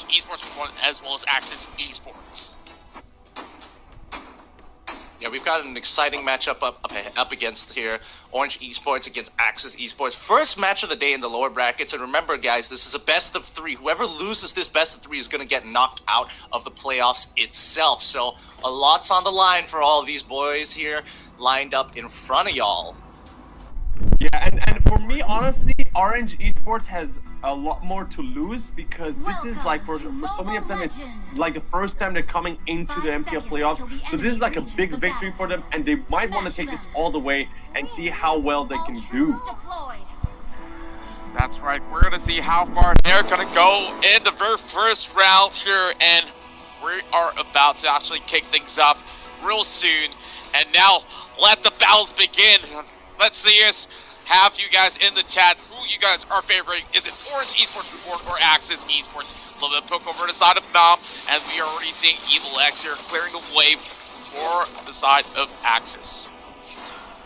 Esports Reborn as well as Axis Esports. Yeah, we've got an exciting matchup up against here. Orange Esports against Axis Esports. First match of the day in the lower brackets. And remember, guys, this is a best of 3. Whoever loses this best of 3 is going to get knocked out of the playoffs itself. So a lot's on the line for all of these boys here lined up in front of y'all. Yeah, and for me, honestly, Orange Esports has a lot more to lose because this is like, for so many of them, it's like the first time they're coming into the MPL playoffs. So this is like a big victory for them, and they might want to take this all the way and see how well they can do. That's right, we're going to see how far they're going to go in the very first round here, and we are about to actually kick things off real soon. And now, let the battles begin. Let's see us have you guys in the chat who you guys are favoring. Is it Orange Esports Reborn or Axis Esports? A little bit of poke over to the side of Nam, and we are already seeing Evil X here clearing a wave for the side of Axis.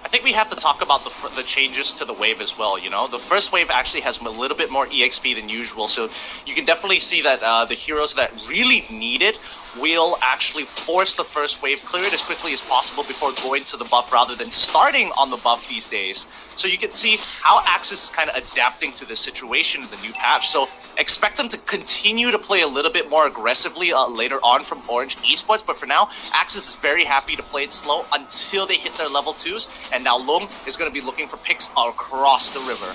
I think we have to talk about the changes to the wave as well, you know? The first wave actually has a little bit more EXP than usual, so you can definitely see that the heroes that really need it will actually force the first wave, clear it as quickly as possible before going to the buff rather than starting on the buff these days. So you can see how Axis is kind of adapting to this situation in the new patch. So expect them to continue to play a little bit more aggressively later on from Orange Esports, but for now, Axis is very happy to play it slow until they hit their level 2s, and now Lung is going to be looking for picks across the river.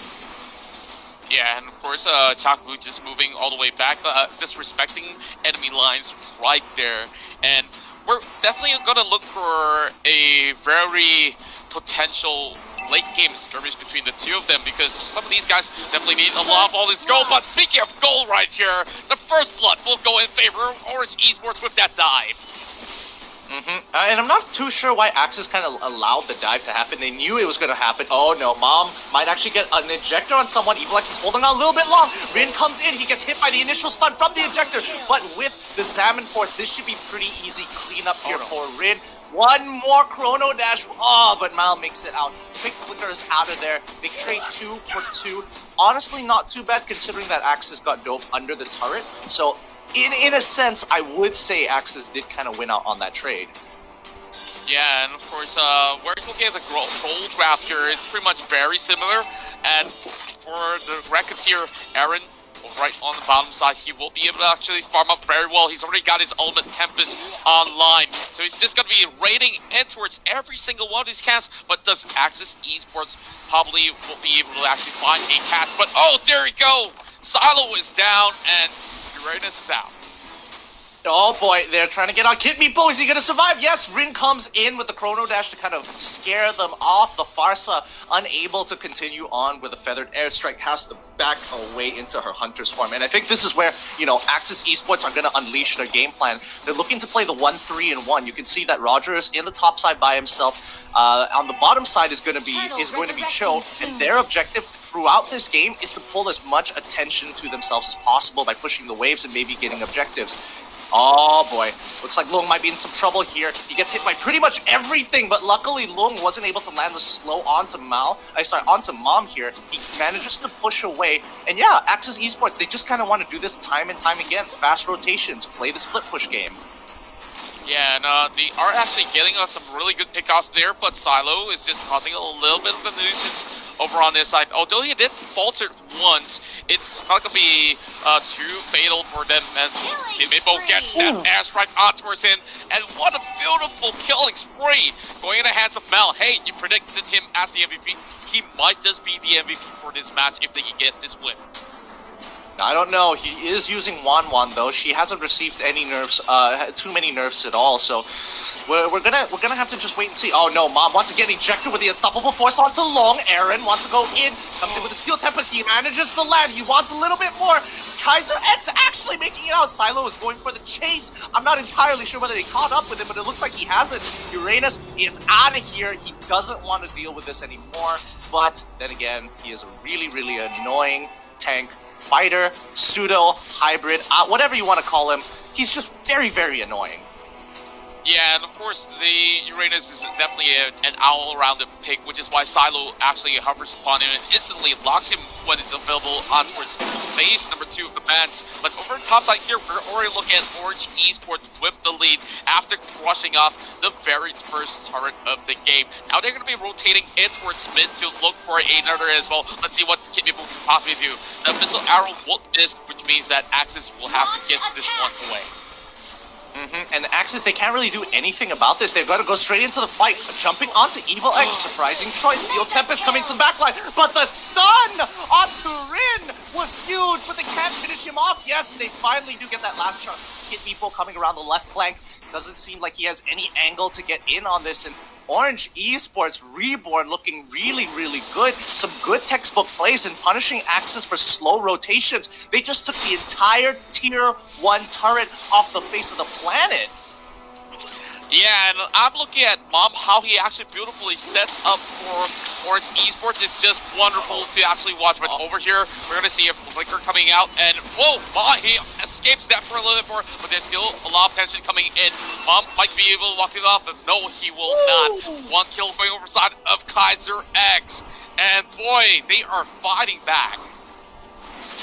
Yeah, and of course, Chaku just moving all the way back, disrespecting enemy lines right there. And we're definitely going to look for a very potential late-game skirmish between the two of them, because some of these guys definitely need a lot of all this gold. But speaking of gold right here, the first blood will go in favor of Orange Esports with that dive. And I'm not too sure why Axis kind of allowed the dive to happen. They knew it was going to happen. Oh no, Mom might actually get an ejector on someone. Evil X is holding on a little bit long. Rin comes in. He gets hit by the initial stun from the ejector. But with the Salmon Force, this should be pretty easy cleanup here for Rin. One more Chrono Dash. Oh, but Mal makes it out. Quick flickers out of there. They trade 2 for 2. Honestly, not too bad considering that Axis got dove under the turret. So in a sense, I would say Axis did kind of win out on that trade. Yeah, and of course, we're looking at the gold graph here. It's pretty much very similar. And for the record here, Aaron, right on the bottom side, he will be able to actually farm up very well. He's already got his ultimate Tempest online. So he's just going to be raiding in towards every single one of these camps. But does Axis Esports probably will be able to actually find a catch? But oh, there we go! Silo is down, and Uranus is out. Oh boy, they're trying to get on Kid Meatball. Is he going to survive? Yes, Rin comes in with the Chrono Dash to kind of scare them off. The Farsa unable to continue on with a Feathered Airstrike, has to back away into her Hunter's form. And I think this is where, you know, Axis Esports are going to unleash their game plan. They're looking to play the 1-3-1. You can see that Roger is in the top side by himself. On the bottom side is going to be Cho, and their objective throughout this game is to pull as much attention to themselves as possible by pushing the waves and maybe getting objectives. Oh boy, looks like Lung might be in some trouble here. He gets hit by pretty much everything, but luckily Lung wasn't able to land the slow onto onto Mom here. He manages to push away, and yeah, Axis Esports, they just kind of want to do this time and time again. Fast rotations, play the split push game. Yeah, and they are actually getting us some really good pickoffs there, but Silo is just causing a little bit of a nuisance over on this side. Although he did falter once, it's not going to be too fatal for them as Kid Maple gets that airstrike onwards in. And what a beautiful killing spree going in the hands of Mal. Hey, you predicted him as the MVP. He might just be the MVP for this match if they can get this win. I don't know. He is using Wan though. She hasn't received any nerfs, too many nerfs at all. So we're gonna have to just wait and see. Oh no, Mom wants to get ejected with the unstoppable force onto Long. Aaron wants to go in, comes in with the steel tempest. He manages to land. He wants a little bit more. Kaiser X actually making it out. Silo is going for the chase. I'm not entirely sure whether he caught up with it, but it looks like he hasn't. Uranus is out of here. He doesn't want to deal with this anymore. But then again, he is a really annoying tank. Fighter, pseudo, hybrid, whatever you want to call him. He's just very annoying. Yeah, and of course, the Uranus is definitely an all-rounded pick, which is why Silo actually hovers upon him and instantly locks him when it's available onwards phase number 2 of the bans. But over the top side here, we're already looking at Orange Esports with the lead after crushing off the very first turret of the game. Now they're going to be rotating in towards mid to look for another as well. Let's see what Kid Maple can possibly do. The missile arrow will miss, which means that Axis will have to get this one away. And Axis, they can't really do anything about this. They've got to go straight into the fight. Jumping onto Evil X, surprising choice. Steel Tempest coming to the backline, but the stun onto Rin was huge, but they can't finish him off. Yes, they finally do get that last shot. Kid Meepo coming around the left flank. Doesn't seem like he has any angle to get in on this, and Orange Esports Reborn looking really, really good. Some good textbook plays and punishing Axis for slow rotations. They just took the entire tier 1 turret off the face of the planet. Yeah, and I'm looking at Mom, how he actually beautifully sets up for Orange Esports. It's just wonderful to actually watch. But over here, we're going to see a flicker coming out, and whoa, Mom, he escapes that for a little bit more, but there's still a lot of tension coming in. Mom might be able to walk it off, but no, he will not. One kill going over side of Kaiser X, and boy, they are fighting back.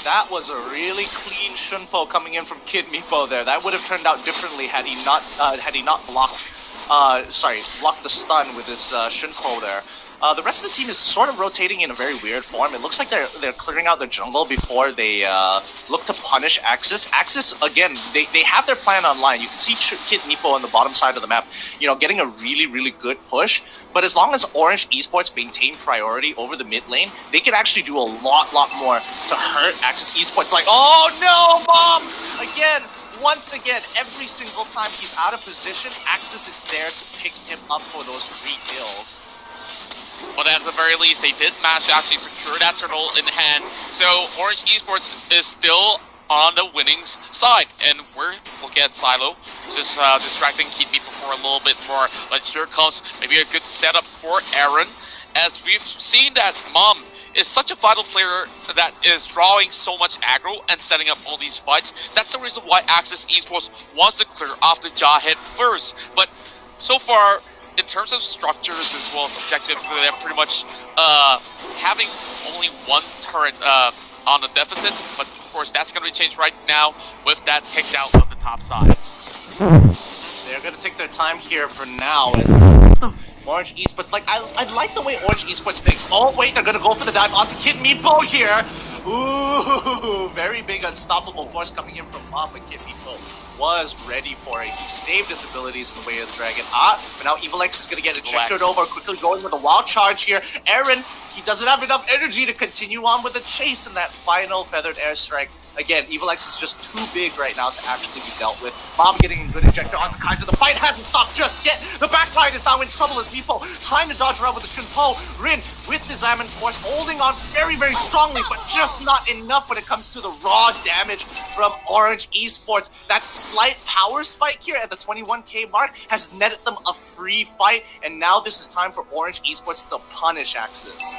That was a really clean Shunpo coming in from Kid Meepo there. That would have turned out differently had he not blocked the stun with his Shunpo there. The rest of the team is sort of rotating in a very weird form. It looks like they're clearing out the jungle before they look to punish Axis. Axis, again, they have their plan online. You can see Kid Meepo on the bottom side of the map, getting a really, really good push. But as long as Orange Esports maintain priority over the mid lane, they can actually do a lot more to hurt Axis Esports. Like, oh no, Mom! Once again, every single time he's out of position, Axis is there to pick him up for those 3 kills. But at the very least, they did manage to actually secure that turtle in hand. So Orange Esports is still on the winning side. And we're looking at Silo, just distracting Kid Meepo for a little bit more. But here comes maybe a good setup for Aaron. As we've seen that Mom is such a vital player that is drawing so much aggro and setting up all these fights. That's the reason why Axis Esports wants to clear off the Jawhead first. But so far, in terms of structures as well as objectives, they're pretty much having only 1 turret on the deficit, but of course that's going to be changed right now with that takedown on the top side. They're going to take their time here for now. And Orange Esports, I like the way Orange Esports thinks. Oh wait, they're going to go for the dive onto Kid Meepo here. Ooh, very big unstoppable force coming in from Mom, but Kid Meepo was ready for it. He saved his abilities in the way of the dragon. But now Evil X is going to get ejected over, quickly going with a wild charge here. Aaron, he doesn't have enough energy to continue on with the chase in that final feathered airstrike. Again, Evil X is just too big right now to actually be dealt with. Mom getting a good ejector onto Kaiser. The fight hasn't stopped just yet. The backline is now in trouble as Meepo trying to dodge around with the Shunpo. Rin with the Diamond Force holding on very, very strongly, but just not enough when it comes to the raw damage from Orange Esports. That slight power spike here at the 21k mark has netted them a free fight, and now this is time for Orange Esports to punish Axis.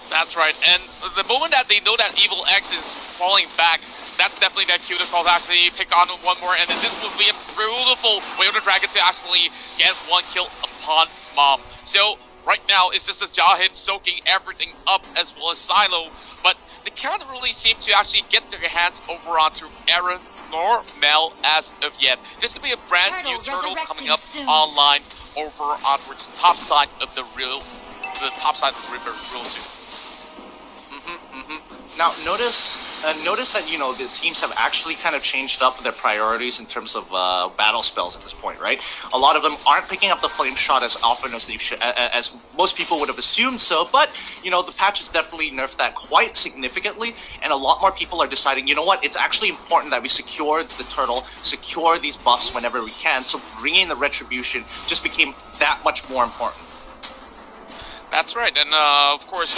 That's right, and the moment that they know that Evil X is falling back, that's definitely that cue to call to actually pick on one more, and then this will be a beautiful way of the dragon to actually get 1 kill upon Mom. So right now it's just a Jawhead soaking everything up as well as Silo, but they can't really seem to actually get their hands over onto Aaron nor Mel as of yet. There's gonna be a brand new turtle coming up online over onwards the top side of the river real soon. Now notice that the teams have actually kind of changed up their priorities in terms of battle spells at this point, right? A lot of them aren't picking up the flame shot as often as they should, as most people would have assumed so. But the patch has definitely nerfed that quite significantly, and a lot more people are deciding, you know what? It's actually important that we secure the turtle, secure these buffs whenever we can. So bringing the retribution just became that much more important. That's right, and of course,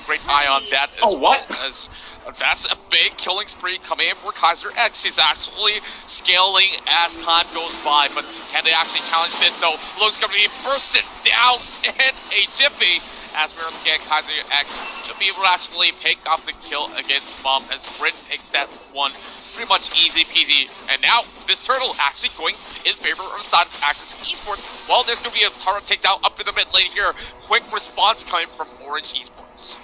great eye on that as well, as that's a big killing spree coming in for Kaiser X. He's actually scaling as time goes by, but can they actually challenge this though? Luke's going to be bursted down in a jiffy, as we're looking at Kaiser X should be able to actually pick off the kill against Mom as Rin takes that one pretty much easy peasy. And now this turtle actually going in favor of the side of Axis Esports. Well, there's going to be a turret takedown up in the mid lane here. Quick response coming from Orange Esports.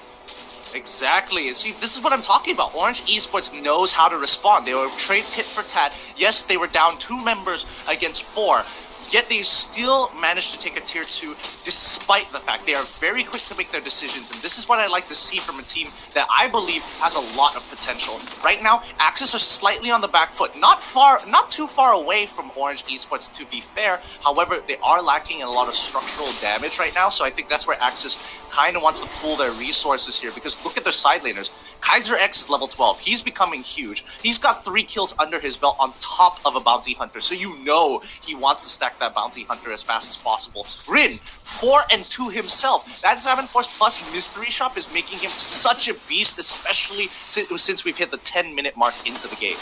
Exactly. And see, this is what I'm talking about. Orange Esports knows how to respond. They were trade tit for tat. Yes, they were down 2 members against 4. Yet they still managed to take a tier 2 despite the fact they are very quick to make their decisions. And this is what I like to see from a team that I believe has a lot of potential. Right now, Axis are slightly on the back foot. Not too far away from Orange Esports, to be fair. However, they are lacking in a lot of structural damage right now. So I think that's where Axis kind of wants to pool their resources here. Because look at their side laners. Kaiser X is level 12. He's becoming huge. He's got 3 kills under his belt on top of a bounty hunter. So you know he wants to stack that bounty hunter as fast as possible. Rin, 4 and 2 himself. That 7 Force plus mystery shop is making him such a beast, especially since we've hit the 10-minute mark into the game.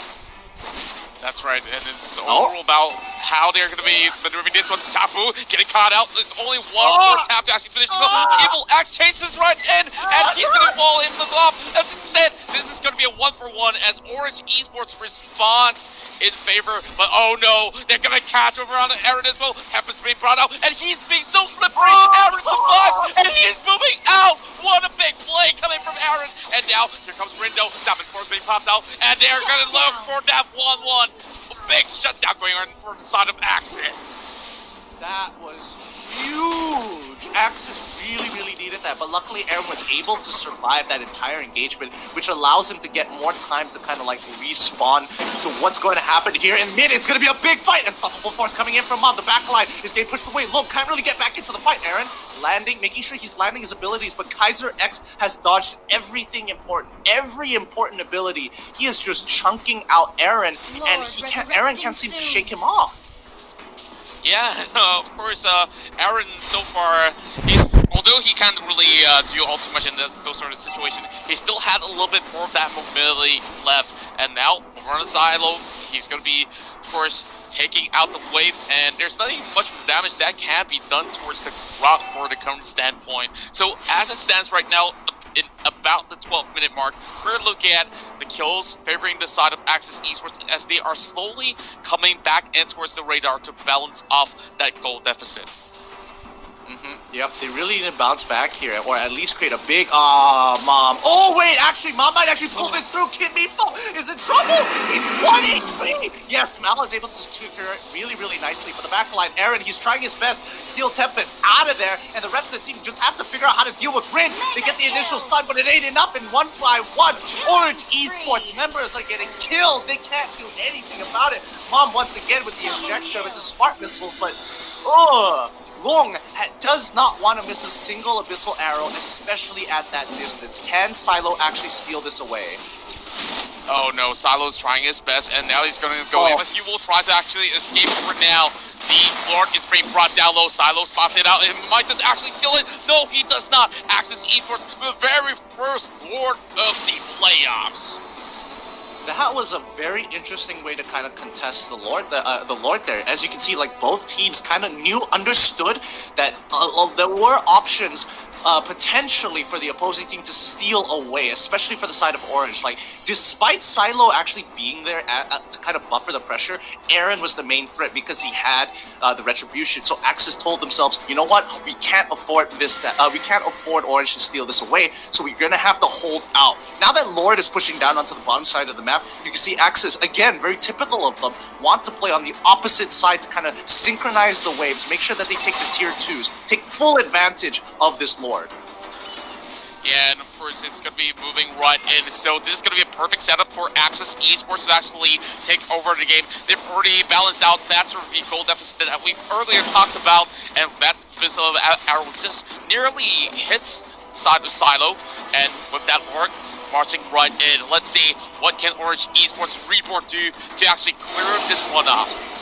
That's right, and it's overall about how they're going to be maneuvering this one. Tapu getting caught out. There's only one more tap to actually finish this up. Evil X chases right in, and he's going to wall him off. And instead, this is going to be a 1-for-1 as Orange Esports responds in favor. But oh no, they're going to catch over on Aaron as well. Tempest being brought out, and he's being so slippery. Aaron survives, and he's moving out. What a big play coming from Aaron. And now, here comes Rindo. 7 Force being popped out, and they're going to look for that 1-1. A big shutdown going on for the side of Axis. That was huge. Axis really needed that, but luckily Aaron was able to survive that entire engagement, which allows him to get more time to kind of like respawn to what's going to happen here in mid. It's going to be a big fight. Unstoppable Force coming in from Mom. The back line is getting pushed away. Look, can't really get back into the fight. Aaron landing, making sure he's landing his abilities, but Kaiser X has dodged everything important. Every important ability. He is just chunking out Aaron, and Aaron can't seem to shake him off. Yeah, of course, Aaron so far, although he can't really do all too much in those sort of situations, he still had a little bit more of that mobility left. And now, over on the silo, he's going to be, of course, taking out the wave, and there's not even much damage that can be done towards the rock for the current standpoint. So, as it stands right now, in about the 12-minute mark, we're looking at the kills favoring the side of Axis Esports as they are slowly coming back in towards the radar to balance off that goal deficit. Yep, they really need to bounce back here, or at least create a big, Mom. Oh, wait, actually, Mom might actually pull this through. Kid Meatball is in trouble. He's 1 HP. Yes, Mal is able to secure it really nicely. But the back line, Aaron, he's trying his best. Steal Tempest out of there, and the rest of the team just have to figure out how to deal with Rin. They get the initial stun, but it ain't enough, and 1 by 1, Orange Esports members are getting killed. They can't do anything about it. Mom, once again, with the injection with the Spark Missiles, but, Long does not want to miss a single Abyssal Arrow, especially at that distance. Can Silo actually steal this away? Oh no, Silo's trying his best, and now he's going to go in, but he will try to actually escape for now. The Lord is being brought down low. Silo spots it out, and might just actually steal it. No, he does not. Axis Esports, the very first Lord of the playoffs. That was a very interesting way to kind of contest the Lord there. As you can see, like both teams kind of understood that there were options potentially for the opposing team to steal away, especially for the side of Orange. Like, despite Silo actually being there to kind of buffer the pressure, Aaron was the main threat because he had the retribution. So Axis told themselves, you know what, we can't afford this. We can't afford Orange to steal this away. So we're gonna have to hold out. Now that Lord is pushing down onto the bottom side of the map, you can see Axis, again, very typical of them, want to play on the opposite side to kind of synchronize the waves, make sure that they take the tier 2s, take full advantage of this Lord. Yeah, and of course it's going to be moving right in, so this is going to be a perfect setup for Axis Esports to actually take over the game. They've already balanced out that sort of goal deficit that we've earlier talked about, and that Abyssal Arrow just nearly hits side of Silo, and with that work, marching right in. Let's see what can Orange Esports Reborn do to actually clear this one off.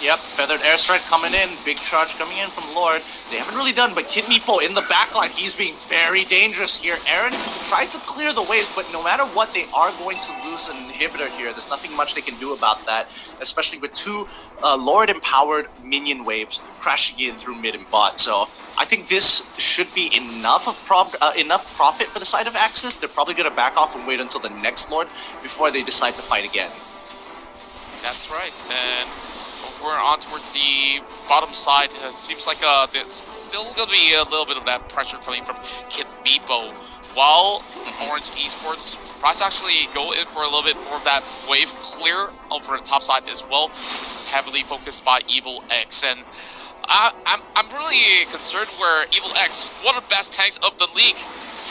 Yep, Feathered Airstrike coming in, big charge coming in from Lord. They haven't really done, but Kid Meepo in the backline, he's being very dangerous here. Aaron tries to clear the waves, but no matter what, they are going to lose an inhibitor here. There's nothing much they can do about that, especially with 2 Lord-empowered minion waves crashing in through mid and bot. So I think this should be enough profit for the side of Axis. They're probably going to back off and wait until the next Lord before they decide to fight again. That's right. And we're on towards the bottom side. Seems like there's still going to be a little bit of that pressure coming from Kid Meepo. While Orange Esports probably actually go in for a little bit more of that wave clear over the top side as well, which is heavily focused by Evil X. And I'm really concerned where Evil X, one of the best tanks of the league,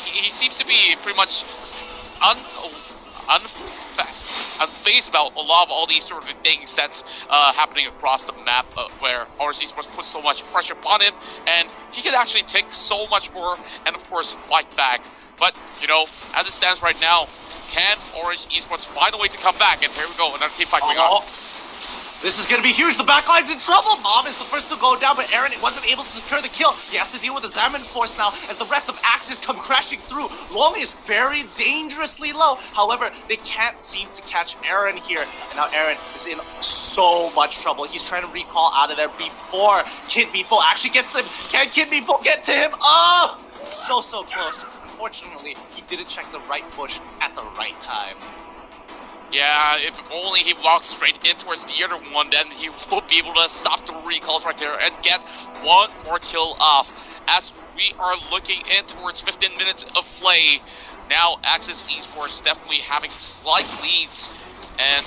he seems to be pretty much unfazed about a lot of all these sort of things that's happening across the map, where Orange Esports puts so much pressure upon him, and he can actually take so much more and of course fight back. But you know, as it stands right now, can Orange Esports find a way to come back? And here we go, another team fight going on. This is going to be huge. The backline's in trouble. Mom is the first to go down, but Aaron wasn't able to secure the kill. He has to deal with the Zaman Force now as the rest of Axis come crashing through. Lonely is very dangerously low. However, they can't seem to catch Aaron here. And now Aaron is in so much trouble. He's trying to recall out of there before Kid Meepo actually gets them. Can Kid Meepo get to him? Oh, so close. Unfortunately, he didn't check the right bush at the right time. Yeah, if only he walks straight in towards the other one, then he will be able to stop the recalls right there and get one more kill off. As we are looking in towards 15 minutes of play, now Axis Esports definitely having slight leads, and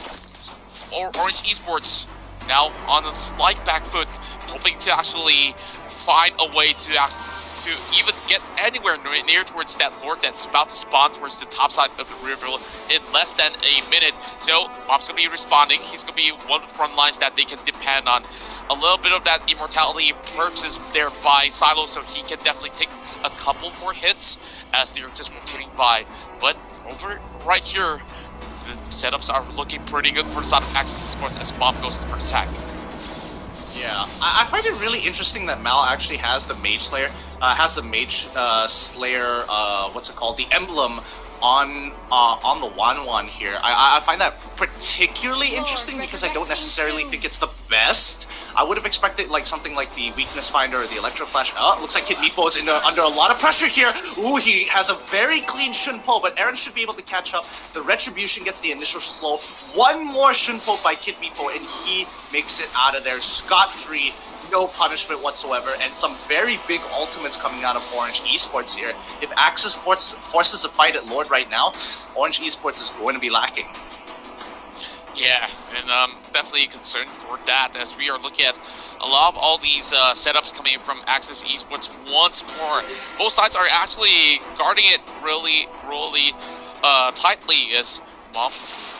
Orange Esports now on a slight back foot, hoping to actually find a way to even get anywhere near towards that Lord that's about to spawn towards the top side of the river in less than a minute. So Mom's going to be responding. He's going to be one of the front lines that they can depend on. A little bit of that immortality perks is there by Silo, so he can definitely take a couple more hits as they're just rotating by. But over right here, the setups are looking pretty good for the side of Axis Sports as Mom goes in for the attack. Yeah, I find it really interesting that Mal actually has the Mage Slayer, what's it called, the emblem on the Wan here. I find that particularly interesting because I don't necessarily think it's the best. I would have expected like something like the Weakness Finder or the Electro Flash. Oh, looks like Kid Meepo is under a lot of pressure here. Ooh, he has a very clean Shunpo, but Aaron should be able to catch up. The Retribution gets the initial slow. One more Shunpo by Kid Meepo, and he makes it out of there scot-free. No punishment whatsoever, and some very big ultimates coming out of Orange Esports here. If Axis forces a fight at Lord right now, Orange Esports is going to be lacking. Yeah, and definitely concerned for that, as we are looking at a lot of all these setups coming from Axis Esports once more. Both sides are actually guarding it really tightly as Mom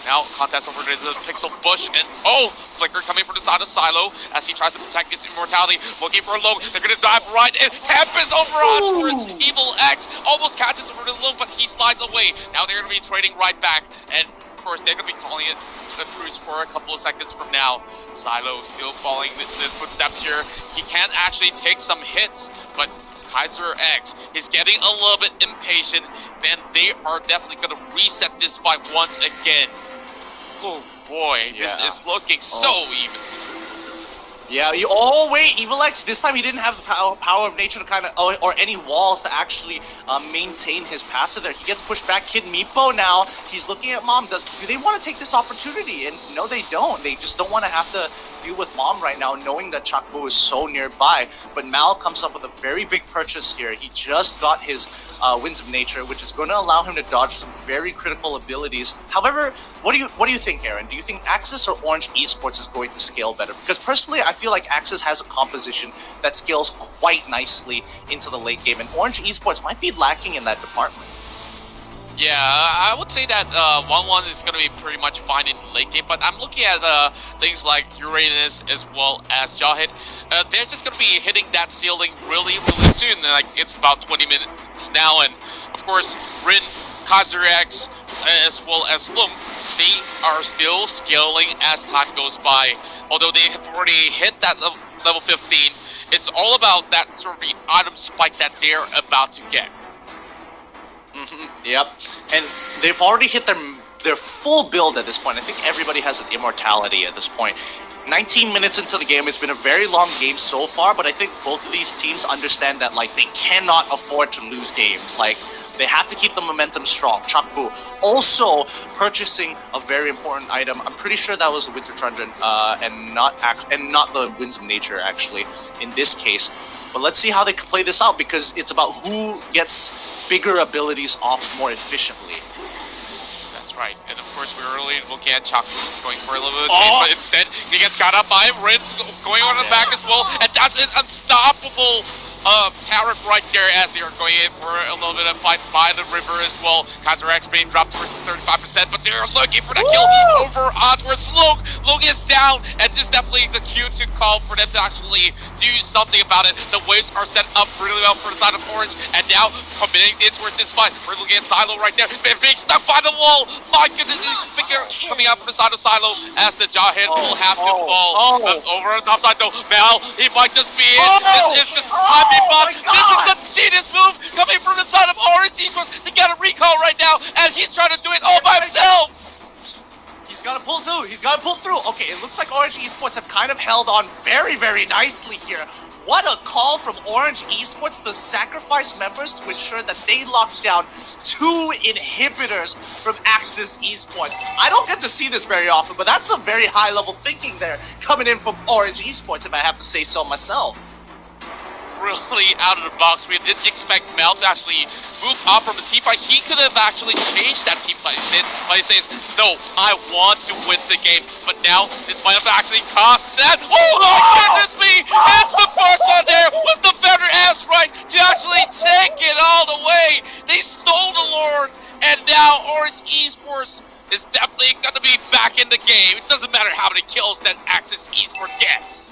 now contest over to the Pixel Bush, and oh, Flicker coming from the side of Silo as he tries to protect his immortality, looking for a low. They're gonna dive right in. Tempest over on towards Evil X, almost catches over the low, but he slides away. Now they're gonna be trading right back, and of course they're gonna be calling it a truce for a couple of seconds from now. Silo still following the footsteps here. He can actually take some hits, but Kaiser X is getting a little bit impatient. Then they are definitely gonna reset this fight once again. Oh boy, this is looking so even. Yeah, oh wait, Evil X, this time he didn't have the power of nature to kind of, or any walls to actually maintain his passive there. He gets pushed back. Kid Meepo now, he's looking at Mom. Do they want to take this opportunity? And no, they don't. They just don't want to have to deal with Mom right now, knowing that Chakbo is so nearby. But Mal comes up with a very big purchase here. He just got his Winds of Nature, which is going to allow him to dodge some very critical abilities. However, what do you think, Aaron? Do you think Axis or Orange Esports is going to scale better? Because personally, I feel like Axis has a composition that scales quite nicely into the late game, and Orange Esports might be lacking in that department. Yeah, I would say that 1-1 is going to be pretty much fine in the late game, but I'm looking at things like Uranus as well as Jawhead. They're just going to be hitting that ceiling really soon. Like, it's about 20 minutes now, and of course, Rin, Kaiser X, as well as Lum, they are still scaling as time goes by. Although they have already hit that level 15, it's all about that sort of the item spike that they're about to get. Yep, and they've already hit their their full build at this point. I think everybody has an immortality at this point. 19 minutes into the game, it's been a very long game so far, but I think both of these teams understand that like they cannot afford to lose games. Like they have to keep the momentum strong. Chakbu also purchasing a very important item. I'm pretty sure that was the Winter Truncheon, and not the Winds of Nature actually in this case. But let's see how they can play this out because it's about who gets bigger abilities off more efficiently. Right, and of course we're early looking at Chaku going for a little bit of chase, but instead he gets caught up by Rin going on the back as well, and that's an unstoppable Parrot right there as they are going in for a little bit of fight by the river as well. Kaiser X being dropped towards 35%, but they're looking for that kill over onwards. Logan is down, and this is definitely the cue to call for them to actually do something about it. The waves are set up really well for the side of Orange, and now committing in towards this fight. We're looking at Silo right there, being stuck by the wall. My goodness, figure coming out from the side of Silo as the Jawhead will have to fall. Over on the top side though, Mal, he might just be it. This is just timing bomb. This is a genius move coming from the side of Orange Esports to get a recall right now, and he's trying to do it all by himself. He's got to pull through. He's got to pull through. Okay, it looks like Orange Esports have kind of held on very, very nicely here. What a call from Orange Esports, the sacrifice members, to ensure that they lock down 2 inhibitors from Axis Esports. I don't get to see this very often, but that's some very high-level thinking there coming in from Orange Esports, if I have to say so myself. Really out of the box. We didn't expect Mel to actually move up from the team fight. He could have actually changed that team fight, but he says, no, I want to win the game. But now, this might have actually cost that. Oh my goodness me! It's the Barca there with the better ass right to actually take it all away. They stole the Lord, and now Orange Esports is definitely going to be back in the game. It doesn't matter how many kills that Axis Esports gets.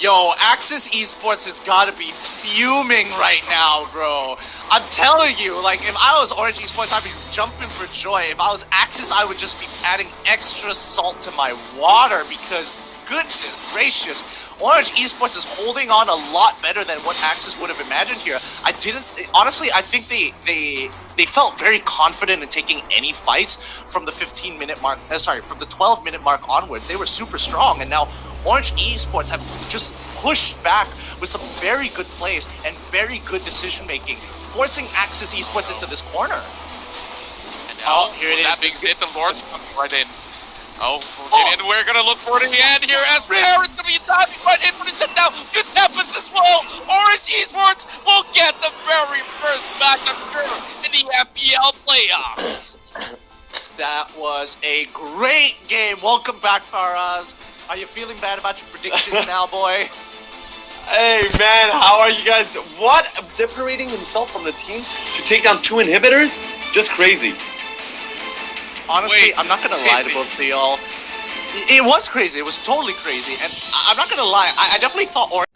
Yo, Axis Esports has got to be fuming right now, bro. I'm telling you, like, if I was Orange Esports, I'd be jumping for joy. If I was Axis, I would just be adding extra salt to my water because, goodness gracious, Orange Esports is holding on a lot better than what Axis would have imagined here. Honestly, I think they felt very confident in taking any fights from the 15-minute mark, from the 12-minute mark onwards. They were super strong, and now Orange Esports have just pushed back with some very good plays and very good decision-making, forcing Axis Esports into this corner. And now, here it is. That being said, the Lord's coming right in. And we're gonna look for it in the end here as Parrot's gonna be diving right in for the set down. Good Tempest as well. Orange Esports will get the very first matchup in the FPL playoffs. That was a great game. Welcome back, Faraz. Are you feeling bad about your predictions now, boy? Hey man, how are you guys? What? Separating himself from the team to take down 2 inhibitors? Just crazy. Honestly, I'm not gonna lie to both of y'all. It was crazy. It was totally crazy, and I'm not gonna lie. I definitely thought Orange